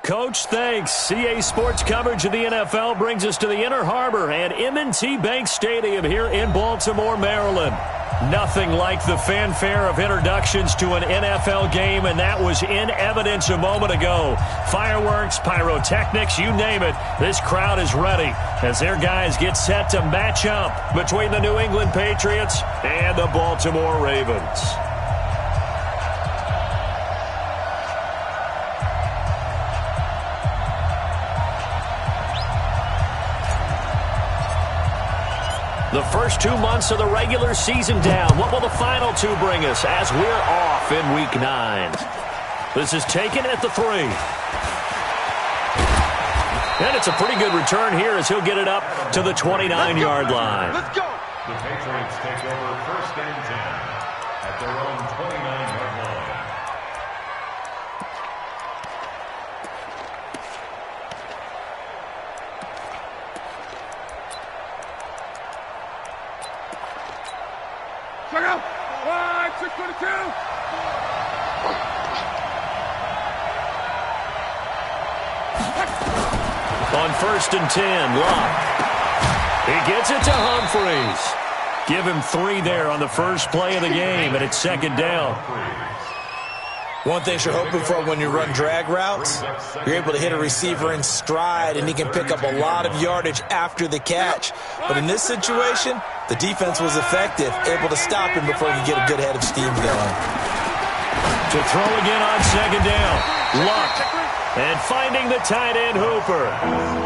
Coach. Thanks. CA Sports coverage of the NFL brings us to the Inner Harbor and M&T Bank Stadium here in Baltimore, Maryland. Nothing like the fanfare of introductions to an NFL game, and that was in evidence a moment ago. Fireworks, pyrotechnics, you name it. This crowd is ready as their guys get set to match up between the New England Patriots and the Baltimore Ravens. The first 2 months of the regular season down. What will the final two bring us as we're off in Week 9? This is taken at the 3. And it's a pretty good return here as he'll get it up to the 29-yard line. Let's go. The Patriots take over 1st and 10 at their own 29-yard line. Check out. 622. On 1st and 10, Locke. He gets it to Humphreys. Give him 3 there on the first play of the game, and it's 2nd down. One thing you're hoping for when you run drag routes, you're able to hit a receiver in stride, and he can pick up a lot of yardage after the catch. But in this situation, the defense was effective, able to stop him before he could get a good head of steam going. To throw again on 2nd down, Luck. And finding the tight end, Hooper.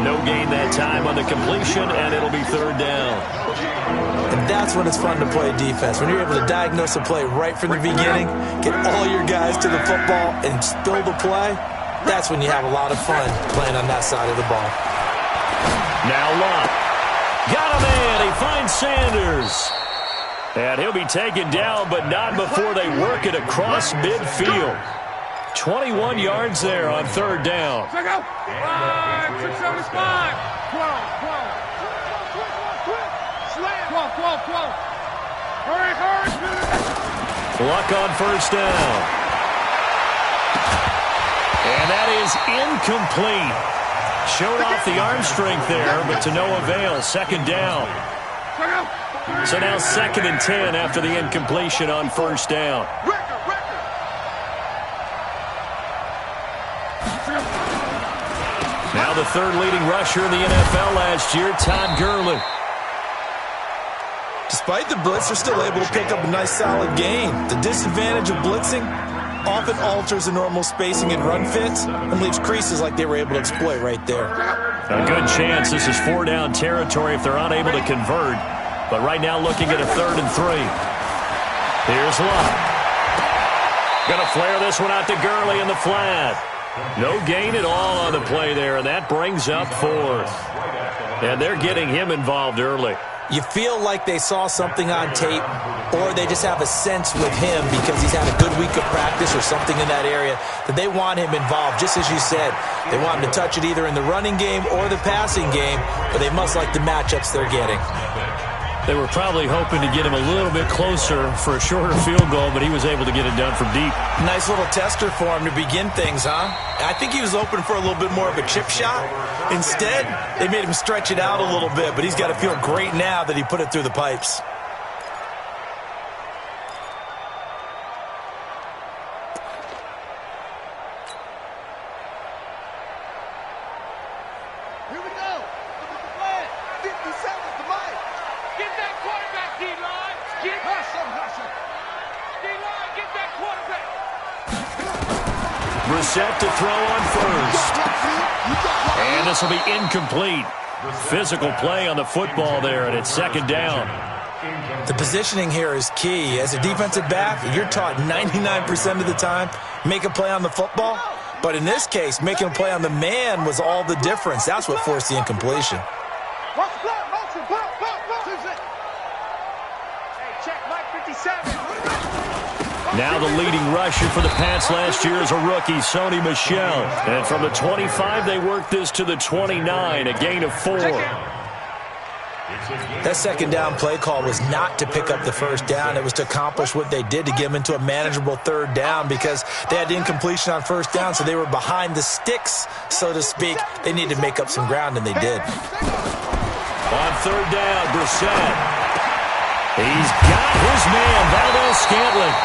No gain that time on the completion, and it'll be 3rd down. And that's when it's fun to play defense. When you're able to diagnose a play right from the beginning, get all your guys to the football, and spill the play, that's when you have a lot of fun playing on that side of the ball. Now Locke. Got a man. He finds Sanders. And he'll be taken down, but not before they work it across midfield. 21 yards there on 3rd down. Check out. 675. 12. Hurry. Luck on 1st down. And that is incomplete. Showed off the arm strength there, but to no avail. 2nd down. So now 2nd and 10 after the incompletion on 1st down. Now the 3rd leading rusher in the NFL last year, Todd Gurley. Despite the blitz, they're still able to pick up a nice solid gain. The disadvantage of blitzing often alters the normal spacing and run fits and leaves creases like they were able to exploit right there. A good chance this is 4-down territory if they're unable to convert. But right now looking at a 3rd and 3. Here's Locke. Going to flare this one out to Gurley in the flat. No gain at all on the play there, and that brings up 4th. And they're getting him involved early. You feel like they saw something on tape, or they just have a sense with him because he's had a good week of practice or something in that area that they want him involved. Just as you said, they want him to touch it either in the running game or the passing game, but they must like the matchups they're getting. They were probably hoping to get him a little bit closer for a shorter field goal, but he was able to get it done from deep. Nice little tester for him to begin things, huh? I think he was open for a little bit more of a chip shot. Instead, they made him stretch it out a little bit, but he's got to feel great now that he put it through the pipes. Here we go. Look at the play. 50 seconds to Mike. Get that quarterback, D-line. Hustle. D-line, get that quarterback. Brissett to throw on 1st. And this will be incomplete. Physical play on the football there, and it's 2nd down. The positioning here is key. As a defensive back, you're taught 99% of the time, make a play on the football. But in this case, making a play on the man was all the difference. That's what forced the incompletion. Now the leading rusher for the Pats last year is a rookie, Sony Michel. And from the 25, they worked this to the 29, a gain of 4. That second down play call was not to pick up the first down. It was to accomplish what they did to get them into a manageable third down because they had incompletion on first down, so they were behind the sticks, so to speak. They needed to make up some ground, and they did. On third down, Brissett. He's got his man, Valdez-Scantling.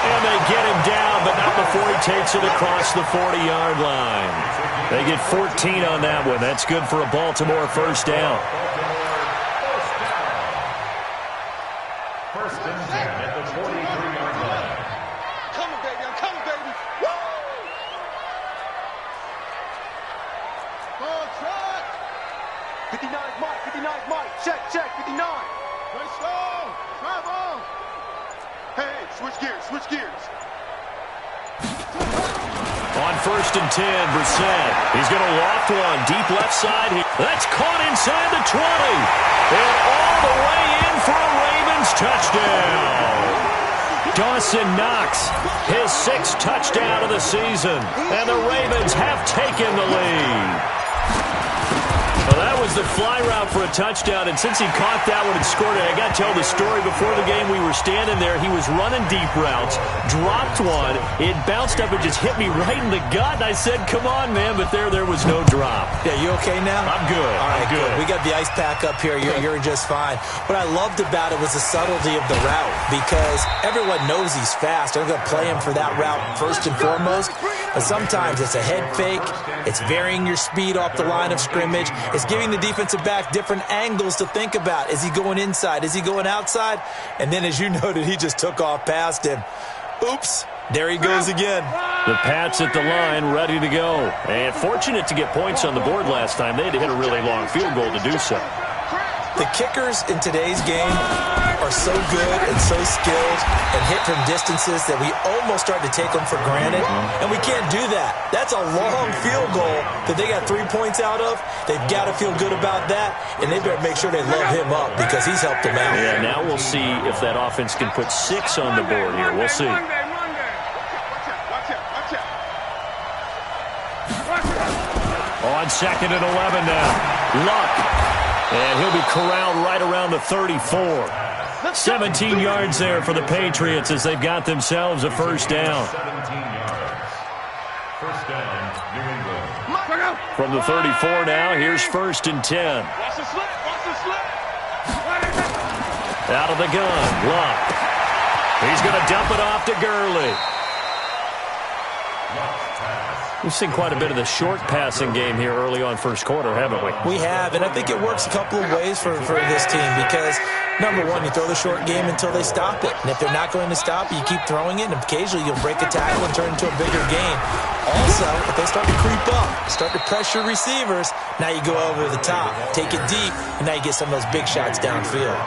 And they get him down, but not before he takes it across the 40-yard line. They get 14 on that one. That's good for a Baltimore first down. First and 10 at the 43-yard line. Coming, baby. I'm coming, baby. Woo! Ball track. 59 Mike. 59 Mike. Check. 59. Let's go. Travel. Hey, switch gears. On first and 10, Brissett. He's going to loft one deep left side. That's caught inside the 20. And all the way in for a Ravens touchdown. Dawson Knox, his 6th touchdown of the season. And the Ravens have taken the lead. Well, that was the fly route for a touchdown, and since he caught that one and scored it, I got to tell the story. Before the game, we were standing there. He was running deep routes, dropped one. It bounced up and just hit me right in the gut, and I said, come on, man, but there was no drop. Yeah, you okay now? I'm good. All right, I'm good. We got the ice pack up here. You're just fine. What I loved about it was the subtlety of the route because everyone knows he's fast. They're going to play him for that route first and foremost, but sometimes it's a head fake. It's varying your speed off the line of scrimmage. It's giving the defensive back different angles to think about. Is he going inside? Is he going outside? And then, as you noted, he just took off past him. Oops. There he goes again. The Pats at the line, ready to go. And fortunate to get points on the board last time. They had to hit a really long field goal to do so. The kickers in today's game are so good and so skilled and hit from distances that we almost start to take them for granted, and we can't do that. That's a long field goal that they got 3 points out of. They've got to feel good about that, and they better make sure they love him up because he's helped them out. Yeah, now we'll see if that offense can put 6 on the board here. We'll see. On second and 11 now. Luck. And he'll be corralled right around the 34. 17 yards there for the Patriots as they've got themselves a first down. 17 yards. First down, New England. From the 34 now, here's first and 10. Watch the slip. Out of the gun, Luck. He's going to dump it off to Gurley. We've seen quite a bit of the short passing game here early on first quarter, haven't we? We have, and I think it works a couple of ways for this team because, number one, you throw the short game until they stop it. And if they're not going to stop it, you keep throwing it, and occasionally you'll break a tackle and turn it into a bigger gain. Also, if they start to creep up, start to pressure receivers, now you go over the top, take it deep, and now you get some of those big shots downfield.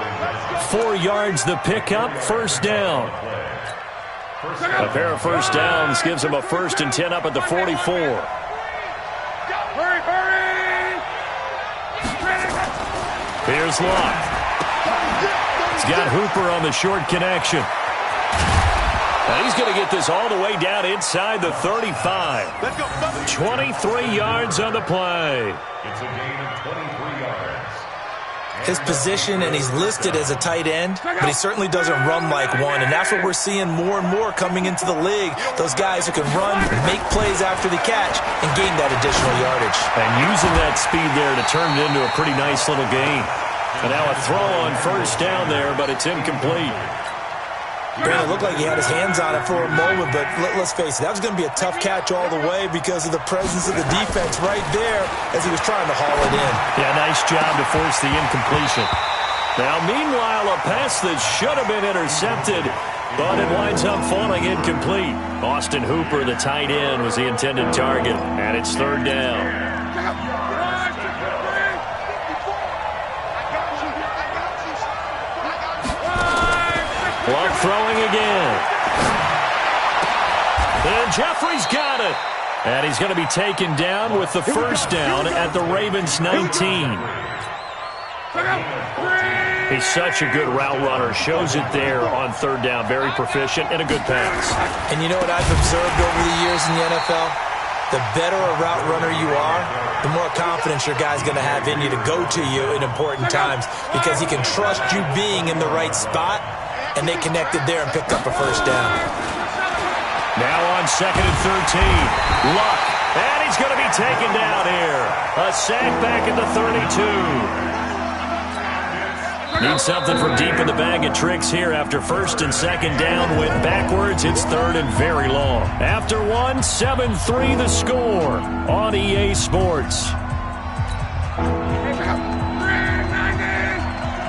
4 yards the pickup, first down. A pair of first downs gives them a first and 10 up at the 44. Hurry! Here's Luck. He's got Hooper on the short connection. And he's going to get this all the way down inside the 35. 23 yards on the play. It's a gain of 23 yards. His position, and he's listed as a tight end, but he certainly doesn't run like one, and that's what we're seeing more and more coming into the league. Those guys who can run, make plays after the catch, and gain that additional yardage. And using that speed there to turn it into a pretty nice little gain. And now a throw on first down there, but it's incomplete. Brandon, it looked like he had his hands on it for a moment, but let's face it, that was going to be a tough catch all the way because of the presence of the defense right there as he was trying to haul it in. Yeah, nice job to force the incompletion. Now, meanwhile, a pass that should have been intercepted, but it winds up falling incomplete. Austin Hooper, the tight end, was the intended target, and it's third down. Luck throwing again. And Jeffrey's got it. And he's going to be taken down with the first down at the Ravens 19. He's such a good route runner. Shows it there on third down. Very proficient and a good pass. And you know what I've observed over the years in the NFL? the better a route runner you are, the more confidence your guy's going to have in you to go to you in important times because he can trust you being in the right spot, and they connected there and picked up a first down. Now on 2nd and 13, Luck, and he's going to be taken down here. A sack back at the 32. Need something from deep in the bag of tricks here after 1st and 2nd down. Went backwards. It's 3rd and very long. After 1, 7-3 the score on EA Sports.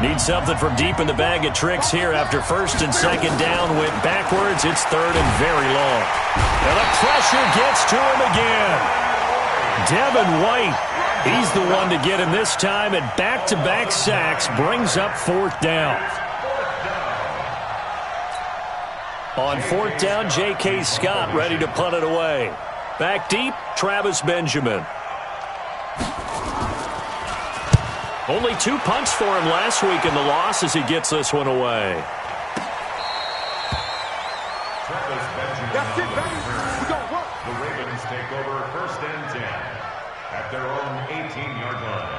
Need something from deep in the bag of tricks here after 1st and 2nd down. Went backwards. It's 3rd and very long. And the pressure gets to him again. Devin White, he's the one to get him this time, and back-to-back sacks brings up 4th down. On 4th down, J.K. Scott ready to punt it away. Back deep, Travis Benjamin. Only 2 punts for him last week in the loss as he gets this one away. Travis Benjamin. That's it, baby. We gonna work. The Ravens take over 1st and 10 at their own 18-yard line.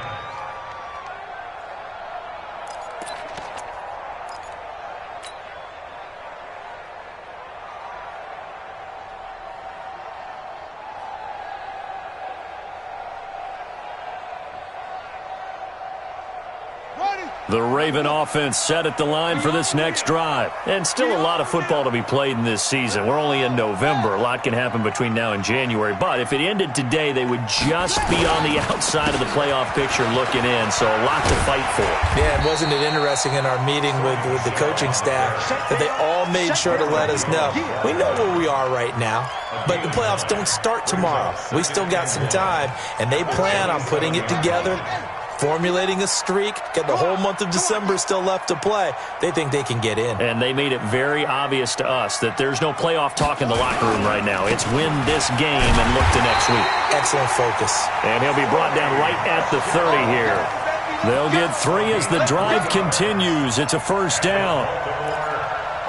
The Raven offense set at the line for this next drive. And still a lot of football to be played in this season. We're only in November. A lot can happen between now and January. But if it ended today, they would just be on the outside of the playoff picture looking in. So a lot to fight for. Yeah, and wasn't it interesting in our meeting with the coaching staff that they all made sure to let us know. We know where we are right now, but the playoffs don't start tomorrow. We still got some time, and they plan on putting it together, formulating a streak, got the whole month of December still left to play. They think they can get in. And they made it very obvious to us that there's no playoff talk in the locker room right now. It's win this game and look to next week. Excellent focus. And he'll be brought down right at the 30 here. They'll get 3 as the drive continues. It's a 1st down.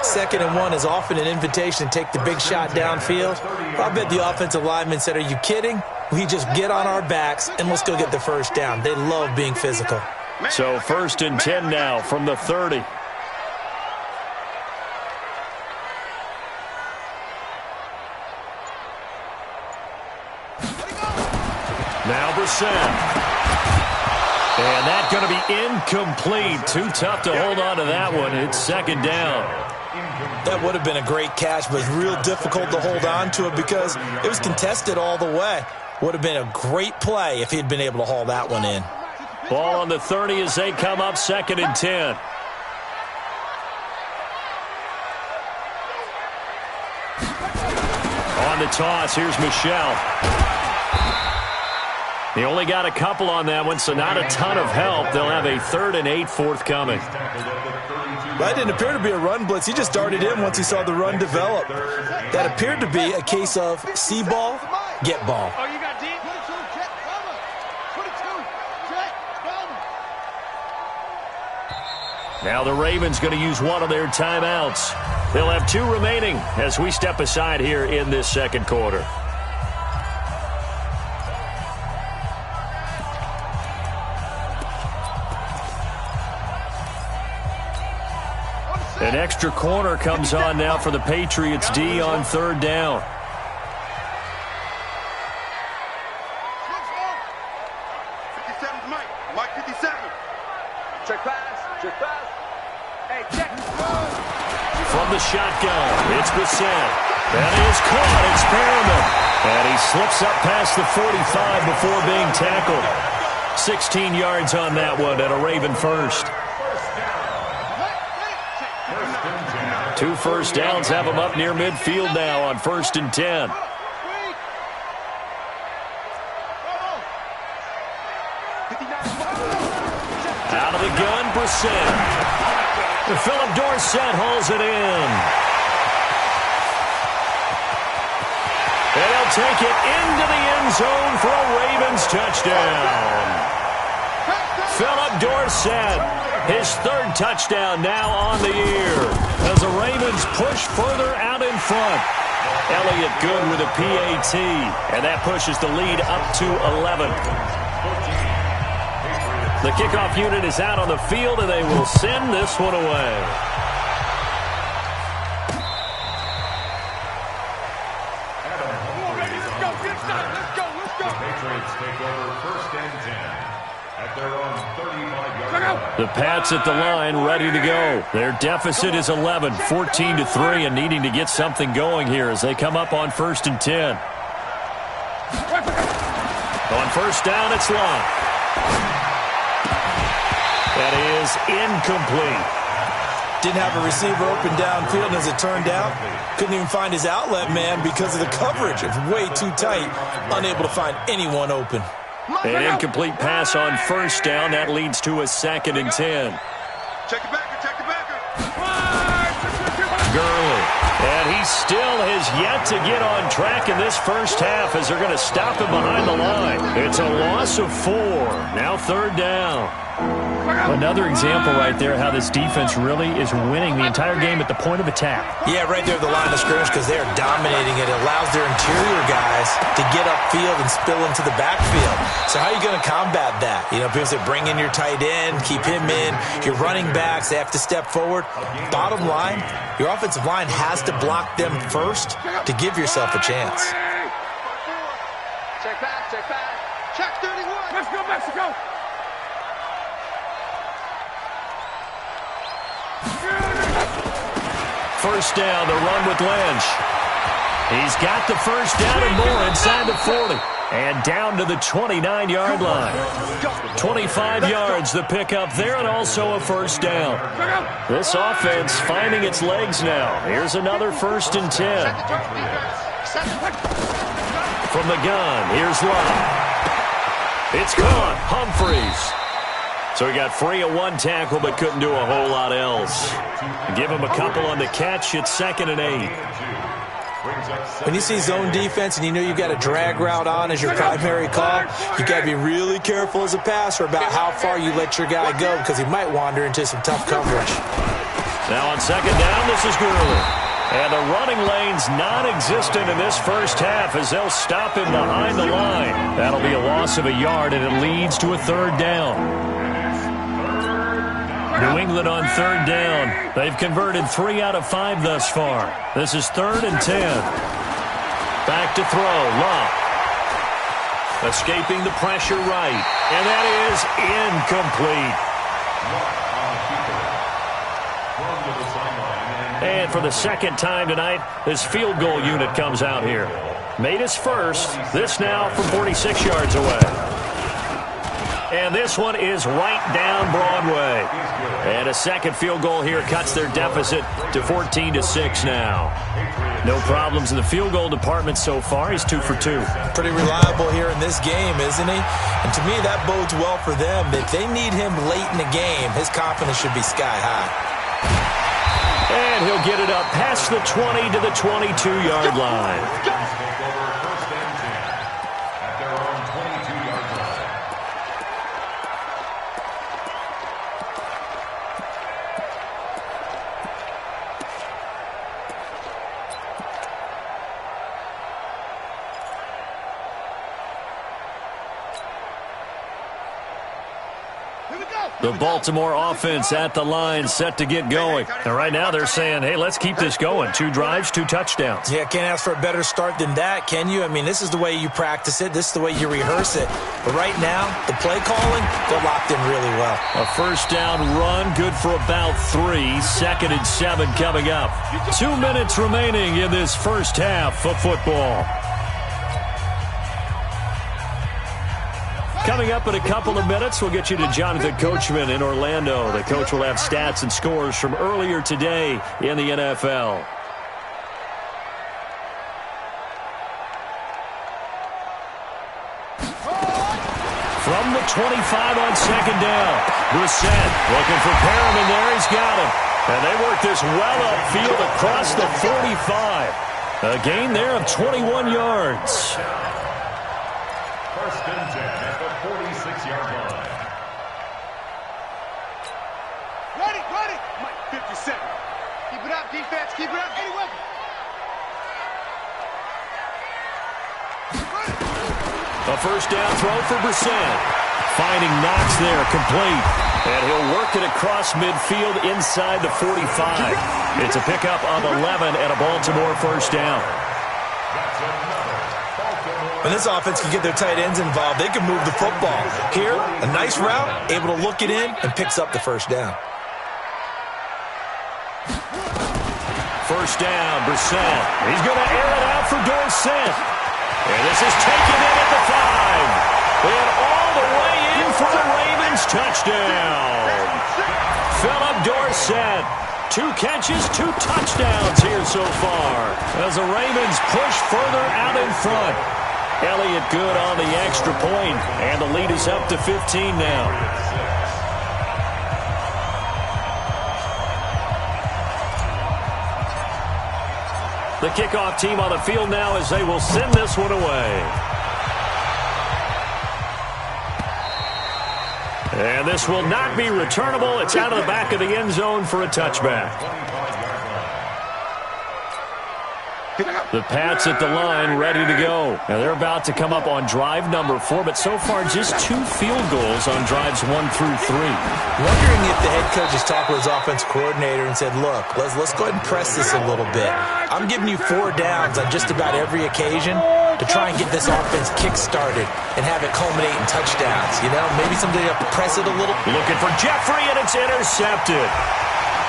2nd and 1 is often an invitation to take the big shot downfield. I bet the offensive lineman said, "Are you kidding? We just get on our backs and let's go get the 1st down." They love being physical. So 1st and 10 now from the 30. Now Brissett. And that's going to be incomplete. Too tough to hold on to that one. It's 2nd down. That would have been a great catch, but real difficult to hold on to it because it was contested all the way. Would have been a great play if he'd been able to haul that one in. Ball on the 30 as they come up 2nd and 10. On the toss, here's Michelle. He only got a couple on that one, so not a ton of help. They'll have a 3rd and 8 forthcoming. That didn't appear to be a run blitz. He just darted in once he saw the run develop. That appeared to be a case of see ball, get ball. Oh, you got deep? 22, check, cover. 22, check, cover. Now the Ravens going to use one of their timeouts. They'll have 2 remaining as we step aside here in this 2nd quarter. An extra corner comes on now for the Patriots D on 3rd down. Mike 57. Check pass, check pass. Hey, check. From the shotgun, it's Brissett. That is caught, it's Perriman. And he slips up past the 45 before being tackled. 16 yards on that one and a Raven first. 2 first downs have them up near midfield now on 1st and 10. Out of the gun, Brissett. Philip Dorsett hauls it in. And he'll take it into the end zone for a Ravens touchdown. Philip Dorsett, his 3rd touchdown now on the year as the Ravens push further out in front. Elliott good with a PAT, and that pushes the lead up to 11. The kickoff unit is out on the field, and they will send this one away. Patriots take over 1st and 10 at their own 35-yard line. The Pats at the line, ready to go. Their deficit is 11, 14-3, and needing to get something going here as they come up on 1st and 10. On 1st down, it's Locke. That is incomplete. Didn't have a receiver open downfield, and as it turned out, couldn't even find his outlet man because of the coverage. It's way too tight, unable to find anyone open. An incomplete pass on 1st down. That leads to a 2nd and 10. Check it back. Gurley. And he still has yet to get on track in this first half as they're going to stop him behind the line. It's a loss of 4. Now 3rd down. Another example right there how this defense really is winning the entire game at the point of attack. Yeah, right there at the line of scrimmage because they are dominating it. It allows their interior guys to get upfield and spill into the backfield. So how are you going to combat that? You know, people say bring in your tight end, keep him in. Your running backs, they have to step forward. Bottom line, your offensive line has to block them first to give yourself a chance. Check back. Check 31. Let's go, Mexico. First down, the run with Lynch. He's got the first down and more inside the 40. And down to the 29-yard line. 25 yards the pickup there, and also a first down. This offense finding its legs now. Here's another 1st and 10. From the gun, here's Love. It's caught. Humphreys. So he got free of 1 tackle, but couldn't do a whole lot else. Give him a couple on the catch. It's 2nd and 8. When you see zone defense and you know you've got a drag route on as your primary call, you got to be really careful as a passer about how far you let your guy go because he might wander into some tough coverage. Now on 2nd down, this is Gurley. And the running lane's non-existent in this first half as they'll stop him behind the line. That'll be a loss of a yard, and it leads to a 3rd down. New England on 3rd down. They've converted 3 out of 5 thus far. This is 3rd and 10. Back to throw. Locke. Escaping the pressure right. And that is incomplete. And for the 2nd time tonight, this field goal unit comes out here. Made his first. This now from 46 yards away. And this one is right down Broadway. And a 2nd field goal here cuts their deficit to 14-6 now. No problems in the field goal department so far. He's 2 for 2. Pretty reliable here in this game, isn't he? And to me, that bodes well for them. If they need him late in the game, his confidence should be sky high. And he'll get it up past the 20 to the 22-yard line. The Baltimore offense at the line set to get going. And right now they're saying, hey, let's keep this going. 2 drives, 2 touchdowns. Yeah, can't ask for a better start than that, can you? I mean, this is the way you practice it. This is the way you rehearse it. But right now, the play calling, they're locked in really well. A first down run, good for about 3. 2nd and 7 coming up. 2 minutes remaining in this first half of football. Coming up in a couple of minutes, we'll get you to Jonathan Coachman in Orlando. The coach will have stats and scores from earlier today in the NFL. From the 25 on 2nd down, Brissett looking for Perriman there. He's got him. And they work this well upfield across the 45. A gain there of 21 yards. 1st and 10 at the 46-yard line. Ready. Mike, 50 seconds. Keep it up, defense. Keep it up. 81. A first down throw for Brissett. Finding Knox there, complete. And he'll work it across midfield inside the 45. It's a pickup of 11 and a Baltimore first down. When this offense can get their tight ends involved, they can move the football. Here, a nice route, able to look it in, and picks up the first down. First down, Brissett. He's going to air it out for Dorsett. And this is taken in at the 5. And all the way in for the Ravens touchdown. Philip Dorsett. 2 catches, 2 touchdowns here so far. As the Ravens push further out in front. Elliott good on the extra point. And the lead is up to 15 now. The kickoff team on the field now as they will send this one away. And this will not be returnable. It's out of the back of the end zone for a touchback. The Pats at the line ready to go. Now they're about to come up on drive number 4, but so far just 2 field goals on drives 1 through 3. Wondering if the head coach has talked with his offense coordinator and said, look, let's go ahead and press this a little bit. I'm giving you 4 downs on just about every occasion to try and get this offense kick-started and have it culminate in touchdowns. You know, maybe somebody have to press it a little. Looking for Jeffrey, and it's intercepted.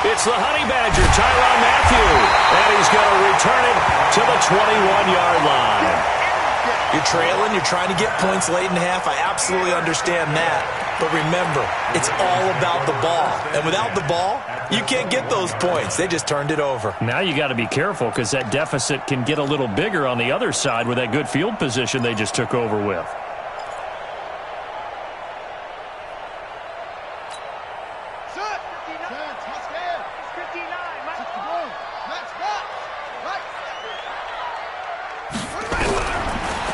It's the Honey Badger, Tyrann Mathieu, and he's going to return it to the 21-yard line. You're trailing, you're trying to get points late in the half. I absolutely understand that. But remember, it's all about the ball. And without the ball, you can't get those points. They just turned it over. Now you got to be careful because that deficit can get a little bigger on the other side with that good field position they just took over with.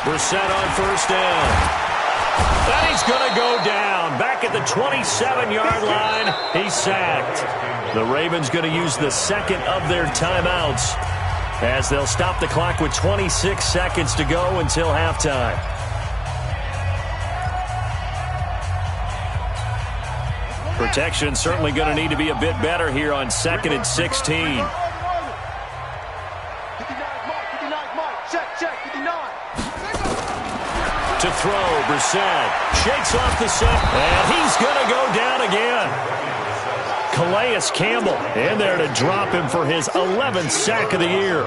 Brissett on first down. And he's going to go down. Back at the 27-yard line, he's sacked. The Ravens going to use the second of their timeouts as they'll stop the clock with 26 seconds to go until halftime. Protection certainly going to need to be a bit better here on 2nd and 16. To throw, Brissett shakes off the set, and he's going to go down again. Calais Campbell in there to drop him for his 11th sack of the year.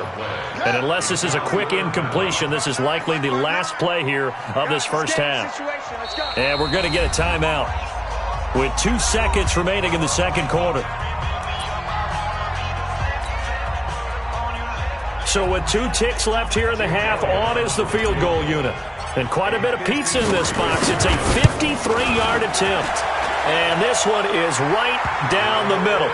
And unless this is a quick incompletion, this is likely the last play here of this first half. And we're going to get a timeout with 2 seconds remaining in the second quarter. So with 2 ticks left here in the half, on is the field goal unit. And quite a bit of pizza in this box. It's a 53-yard attempt. And this one is right down the middle.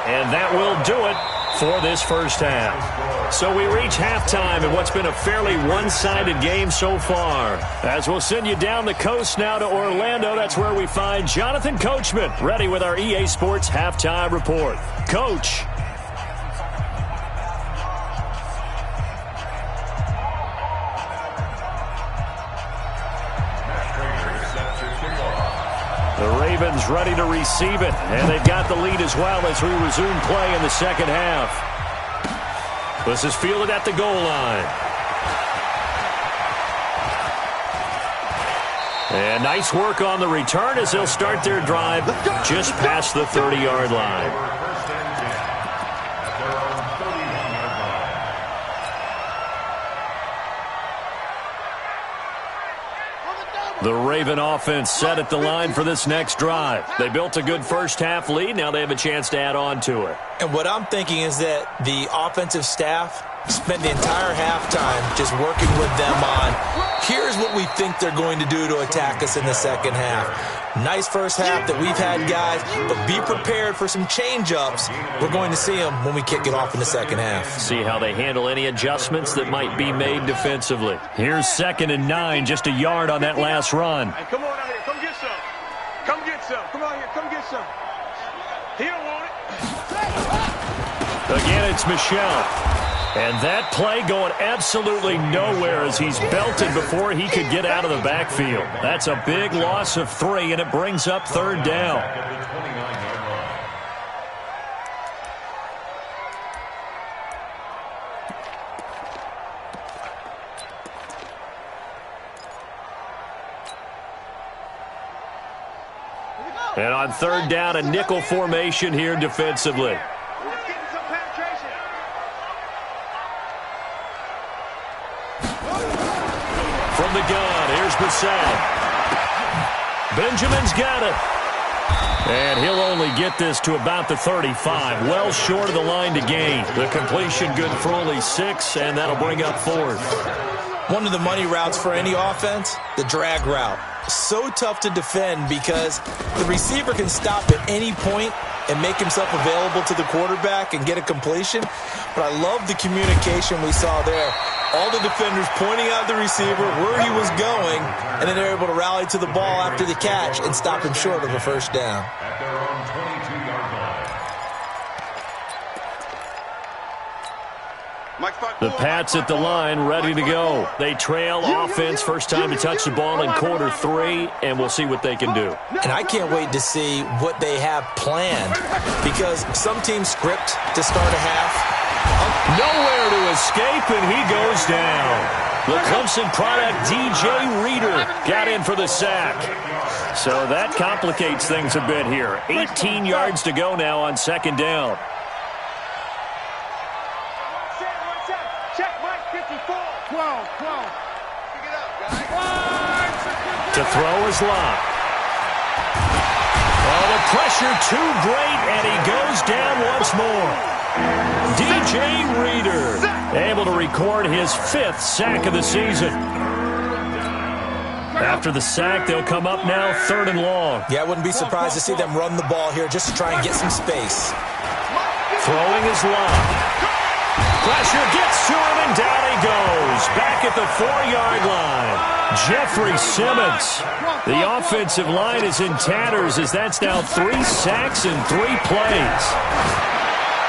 And that will do it for this first half. So we reach halftime in what's been a fairly one-sided game so far. As we'll send you down the coast now to Orlando, that's where we find Jonathan Coachman, ready with our EA Sports Halftime Report. Coach. The Ravens ready to receive it, and they've got the lead as well as we resume play in the second half. This is fielded at the goal line. And nice work on the return as they'll start their drive just past the 30-yard line. The Raven offense set at the line for this next drive. They built a good first-half lead. Now they have a chance to add on to it. And what I'm thinking is that the offensive staff spent the entire halftime just working with them on, here's what we think they're going to do to attack us in the second half. Nice first half that we've had, guys, but be prepared for some change-ups. We're going to see them when we kick it off in the second half. See how they handle any adjustments that might be made defensively. Here's 2nd and 9, just a yard on that last run. Hey, come on out here. Come get some. Come get some. Come out here. Come get some. He don't want it. Again, it's Michelle. And that play going absolutely nowhere as he's belted before he could get out of the backfield. That's a big loss of 3, and it brings up 3rd down. And on 3rd down, a nickel formation here defensively. From the gun, here's Mhuf. Benjamin's got it. And he'll only get this to about the 35, well short of the line to gain. The completion good for only 6, and that'll bring up 4th. One of the money routes for any offense, the drag route. So tough to defend because the receiver can stop at any point and make himself available to the quarterback and get a completion. But I love the communication we saw there. All the defenders pointing out the receiver where he was going, and then they're able to rally to the ball after the catch and stop him short of a 1st down. At their own 22-yard line. The Pats at the line, ready to go. They trail offense, first time to touch the ball in quarter 3, and we'll see what they can do. And I can't wait to see what they have planned because some teams script to start a half. Nowhere to escape, and he goes down. The Clemson product, DJ Reader, got in for the sack. So that complicates things a bit here. 18 yards to go now on 2nd down. To throw is Locke. Oh, the pressure too great, and he goes down once more. DJ Reader able to record his 5th sack of the season. After the sack, they'll come up now 3rd and long. Yeah, I wouldn't be surprised to see them run the ball here just to try and get some space. Throwing is Locke. Pressure gets to him, and down he goes. Back at the 4-yard line. Jeffrey Simmons. The offensive line is in tatters as that's now 3 sacks in 3 plays.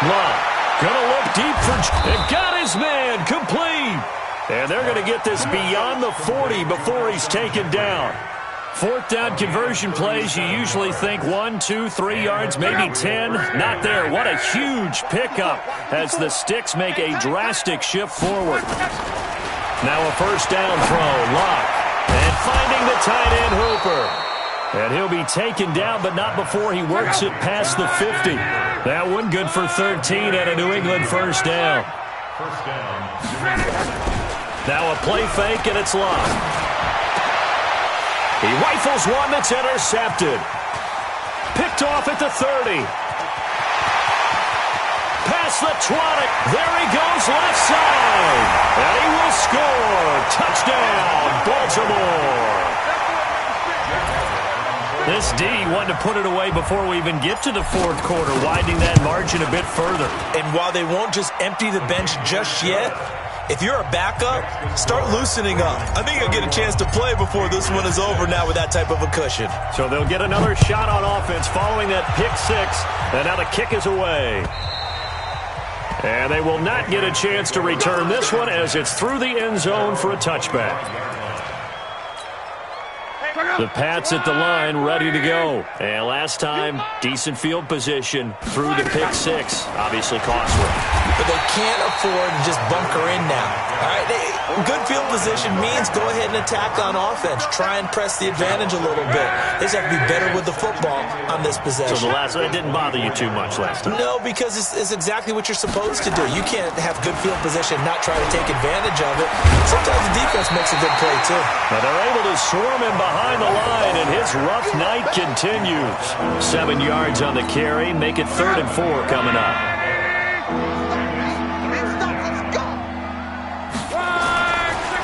Locke gonna look deep for... And got his man complete. And they're going to get this beyond the 40 before he's taken down. 4th down conversion plays, you usually think 1, 2, 3 yards, maybe 10. Not there. What a huge pickup as the Sticks make a drastic shift forward. Now a 1st down throw. Locke. And finding the tight end Hooper. And he'll be taken down, but not before he works it past the 50. That one good for 13 and a New England 1st down. First down. Now a play fake, and it's Locke. He rifles one that's intercepted. Picked off at the 30. Past the 20. There he goes left side. And he will score. Touchdown, Baltimore. This D wanted to put it away before we even get to the 4th quarter, widening that margin a bit further. And while they won't just empty the bench just yet, if you're a backup, start loosening up. I think you'll get a chance to play before this one is over now with that type of a cushion. So they'll get another shot on offense following that pick 6. And now the kick is away. And they will not get a chance to return this one as it's through the end zone for a touchback. The Pats at the line, ready to go. And last time, decent field position through the pick 6. Obviously costly. But they can't afford to just bunker in now. All right, good field position means go ahead and attack on offense. Try and press the advantage a little bit. They just have to be better with the football on this possession. So the last one, it didn't bother you too much last time? No, because it's exactly what you're supposed to do. You can't have good field position and not try to take advantage of it. Sometimes the defense makes a good play, too. Now they're able to swarm him behind the line, and his rough night continues. 7 yards on the carry. Make it 3rd and 4 coming up.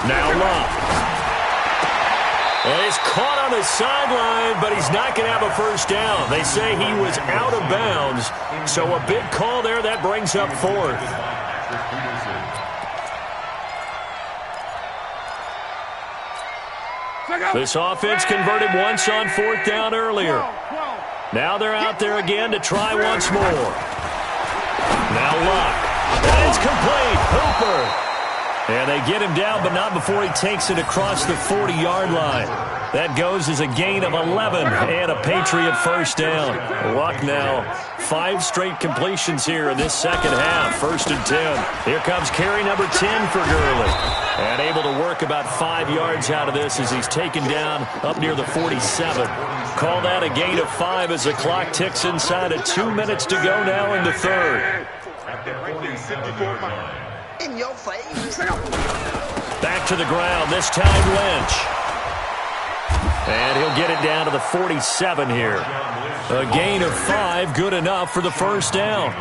Now Locke. And he's caught on the sideline, but he's not going to have a 1st down. They say he was out of bounds, so a big call there. That brings up 4th. This offense converted once on 4th down earlier. Now they're out there again to try once more. Now Locke. And it's complete. Hooper they get him down, but not before he takes it across the 40-yard line. That goes as a gain of 11 and a Patriot first down. Luck now. 5 straight completions here in this second half. 1st and 10. Here comes carry number 10 for Gurley. And able to work about 5 yards out of this as he's taken down up near the 47. Call that a gain of 5 as the clock ticks inside of 2 minutes to go now in the third. In your face. Back to the ground, this time Lynch. And he'll get it down to the 47 here. A gain of 5, good enough for the first down.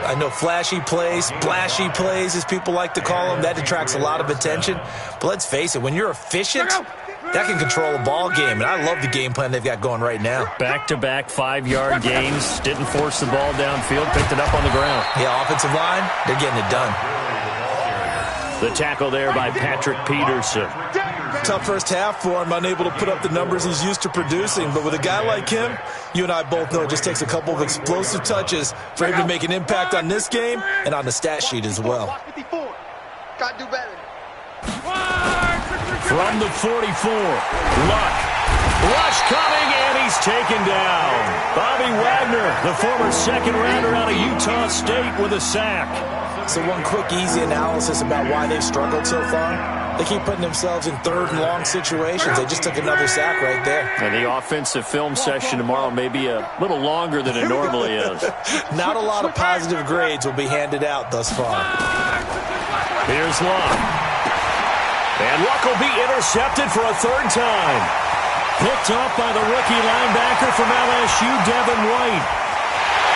I know flashy plays, splashy plays, as people like to call them, that attracts a lot of attention. But let's face it, when you're efficient, that can control a ball game. And I love the game plan they've got going right now. Back-to-back 5-yard gains. Didn't force the ball downfield, picked it up on the ground. Yeah, offensive line, they're getting it done. The tackle there by Patrick Peterson. Tough first half for him, unable to put up the numbers he's used to producing. But with a guy like him, you and I both know it just takes a couple of explosive touches for him to make an impact on this game and on the stat sheet as well. Gotta do better. From the 44, Luck. Rush coming, and he's taken down. Bobby Wagner, the former second-rounder out of Utah State, with a sack. So one quick, easy analysis about why they've struggled so far. They keep putting themselves in 3rd and long situations. They just took another sack right there. And the offensive film session tomorrow may be a little longer than it normally is. Not a lot of positive grades will be handed out thus far. Here's Luck. And Luck will be intercepted for a 3rd time. Picked up by the rookie linebacker from LSU, Devin White.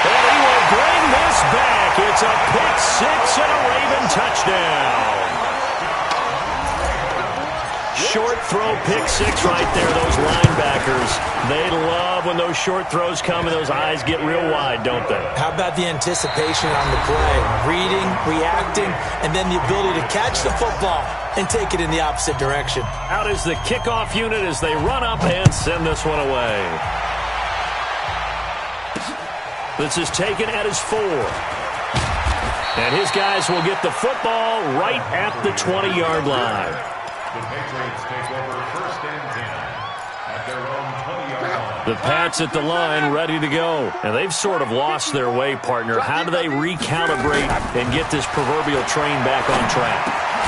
And he will bring this back. It's a pick-6 and a Raven touchdown. Short throw, pick-6 right there. Those linebackers, they love when those short throws come and those eyes get real wide, don't they? How about the anticipation on the play? Reading, reacting, and then the ability to catch the football and take it in the opposite direction. Out is the kickoff unit as they run up and send this one away. This is taken at his 4. And his guys will get the football right at the 20-yard line. The Patriots take over 1st and 10 at their own 20-yard line. The Pats at the line ready to go. And they've sort of lost their way, partner. How do they recalibrate and get this proverbial train back on track?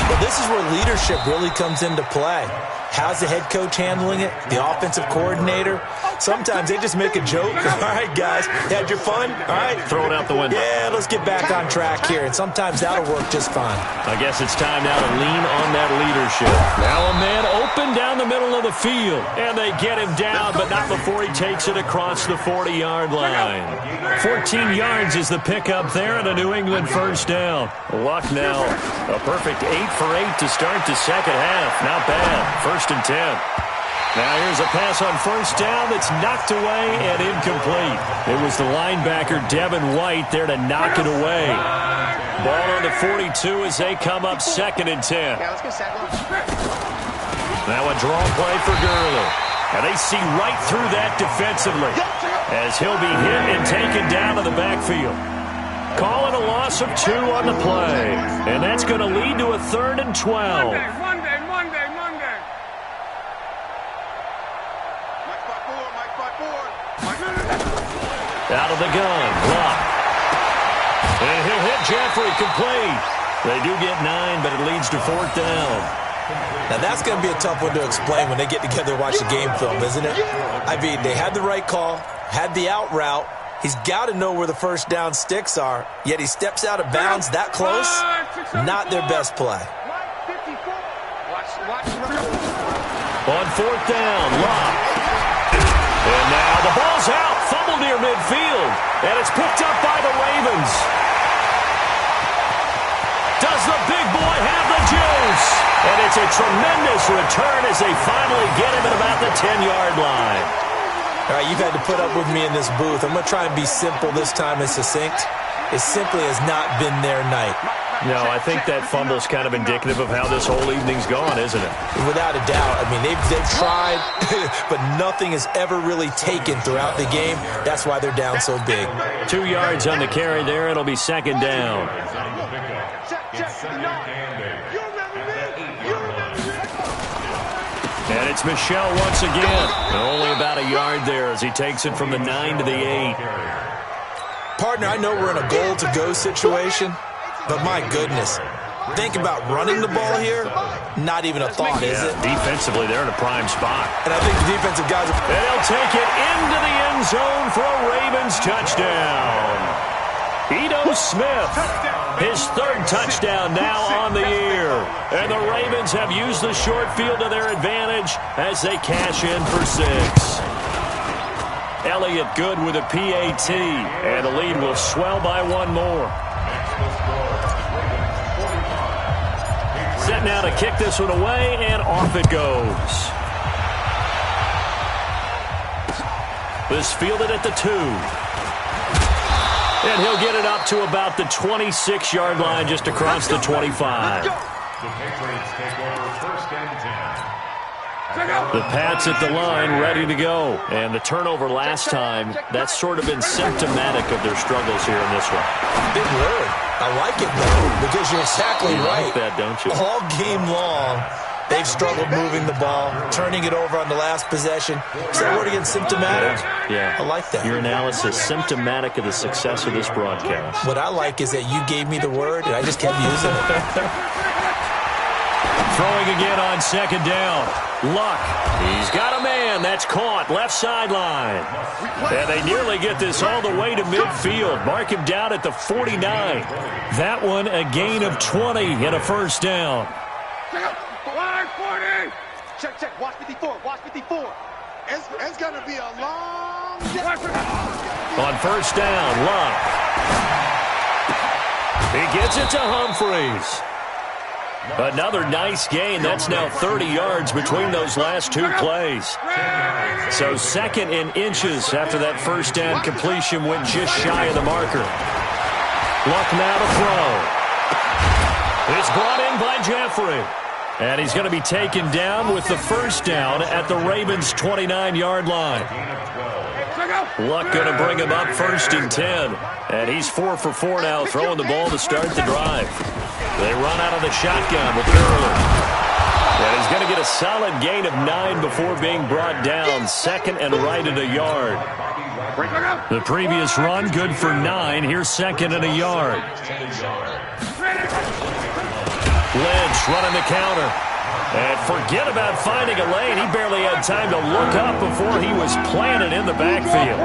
Well, this is where leadership really comes into play. How's the head coach handling it? The offensive coordinator? Sometimes they just make a joke. All right, guys, had your fun? All right. Throw it out the window. Yeah, let's get back on track here. And sometimes that'll work just fine. I guess it's time now to lean on that leadership. Now a man open down the middle of the field. And they get him down, but not before he takes it across the 40-yard line. 14 yards is the pickup there and a New England first down. Luck now. A perfect 8 for 8 to start the second half. Not bad. 1st and 10. Now here's a pass on first down that's knocked away and incomplete. It was the linebacker, Devin White, there to knock it away. Ball on the 42 as they come up 2nd and 10. Now a draw play for Gurley. And they see right through that defensively as he'll be hit and taken down to the backfield. Calling a loss of 2 on the play. And that's going to lead to a 3rd and 12. Monday. Out of the gun, Luck. And he'll hit Jeffrey, complete. They do get 9, but it leads to 4th down. Now, that's going to be a tough one to explain when they get together and watch the game film, isn't it? I mean, they had the right call, had the out route. He's got to know where the first down sticks are, yet he steps out of bounds that close. Not their best play. On 4th down, Luck. And now the ball's out, fumbled near midfield, and it's picked up by the Ravens. Does the big boy have the juice? And it's a tremendous return as they finally get him at about the 10-yard line. All right, you've had to put up with me in this booth. I'm going to try and be simple this time and succinct. It simply has not been their night. No, I think that fumble's kind of indicative of how this whole evening's gone, isn't it? Without a doubt. I mean, they've tried, but nothing has ever really taken throughout the game. That's why they're down so big. 2 yards on the carry there. It'll be 2nd down. And it's Michel once again. Only about a yard there as he takes it from the 9 to the 8. Partner, I know we're in a goal-to-go situation, but my goodness, think about running the ball here. Not even a thought, is it? Defensively, they're in a prime spot. And I think the defensive guys are... And they'll take it into the end zone for a Ravens touchdown. Ito Smith, his third touchdown now on the year. And the Ravens have used the short field to their advantage as they cash in for 6. Elliott good with a PAT, and the lead will swell by one more. Set now to kick this one away, and off it goes. This fielded at the 2. And he'll get it up to about the 26-yard line just across the 25. The Patriots take over first and 10. The Pats at the line ready to go. And the turnover last time, that's sort of been symptomatic of their struggles here in this one. Big word. I like it, though, because you're exactly right. You like that, don't you? All game long, they've struggled moving the ball, turning it over on the last possession. Is that word again, symptomatic? Yeah. I like that. Your analysis, symptomatic of the success of this broadcast. What I like is that you gave me the word, and I just kept using it. Throwing again on second down. Luck. He's got a man. That's caught. Left sideline. And they nearly get this all the way to midfield. Mark him down at the 49. That one a gain of 20 and a first down. Check. Watch 54. Watch 54. It's going to be a long day. On first down, Luck. He gets it to Humphreys. Another nice gain. That's now 30 yards between those last 2 plays. So second in inches after that first down completion went just shy of the marker. Luck now to throw. It's brought in by Jeffrey. And he's going to be taken down with the first down at the Ravens' 29-yard line. Luck going to bring him up first and 10. And he's 4 for 4 now, throwing the ball to start the drive. They run out of the shotgun with Gurley. And he's going to get a solid gain of 9 before being brought down. Second and right at a yard. The previous run, good for 9. Here's second and a yard. Lynch running the counter. And forget about finding a lane. He barely had time to look up before he was planted in the backfield.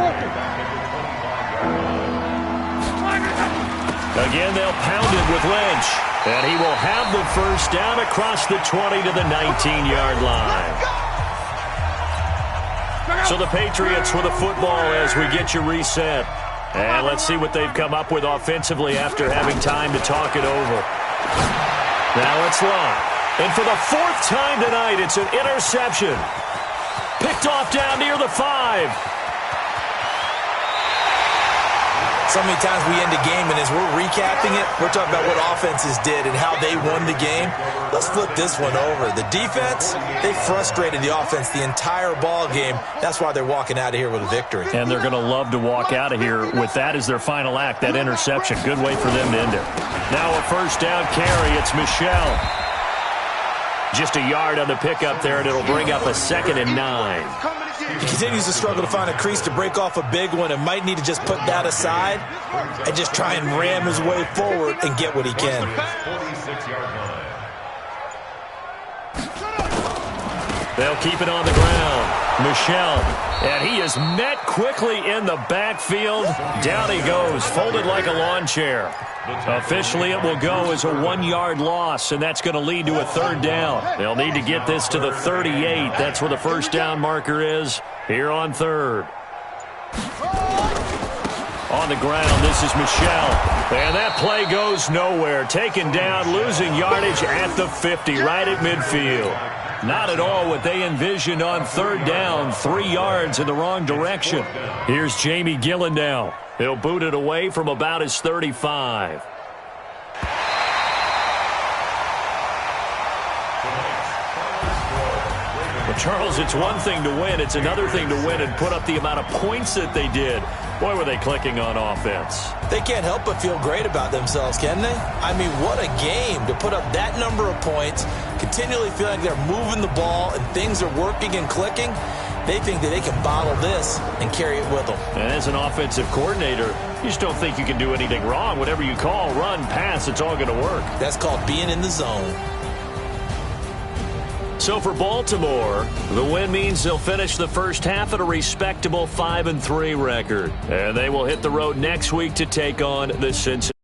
Again, they'll pound it with Lynch. And he will have the first down across the 20 to the 19-yard line. So the Patriots with the football as we get you reset. And let's see what they've come up with offensively after having time to talk it over. Now it's Luck. And for the 4th time tonight, it's an interception. Picked off down near the 5. So many times we end a game, and as we're recapping it, we're talking about what offenses did and how they won the game. Let's flip this one over. The defense, they frustrated the offense the entire ball game. That's why they're walking out of here with a victory. And they're going to love to walk out of here with that as their final act, that interception. Good way for them to end it. Now a first down carry. It's Michel. Just a yard on the pickup there, and it'll bring up a second and 9. He continues to struggle to find a crease to break off a big one and might need to just put that aside and just try and ram his way forward and get what he can. 46-yard line. They'll keep it on the ground. Michel, and he is met quickly in the backfield. Down he goes, folded like a lawn chair. Officially, it will go as a 1-yard loss, and that's going to lead to a third down. They'll need to get this to the 38. That's where the first down marker is here on third. On the ground, this is Michel. And that play goes nowhere. Taken down, losing yardage at the 50, right at midfield. Not at all what they envisioned on third down. 3 yards in the wrong direction. Here's Jamie Gillen now. He'll boot it away from about his 35. Well, Charles, it's one thing to win. It's another thing to win and put up the amount of points that they did. Boy, were they clicking on offense. They can't help but feel great about themselves, can they? I mean, what a game to put up that number of points, continually feeling like they're moving the ball and things are working and clicking. They think that they can bottle this and carry it with them. And as an offensive coordinator, you just don't think you can do anything wrong. Whatever you call, run, pass, it's all going to work. That's called being in the zone. So for Baltimore, the win means they'll finish the first half at a respectable 5-3 record. And they will hit the road next week to take on the Cincinnati.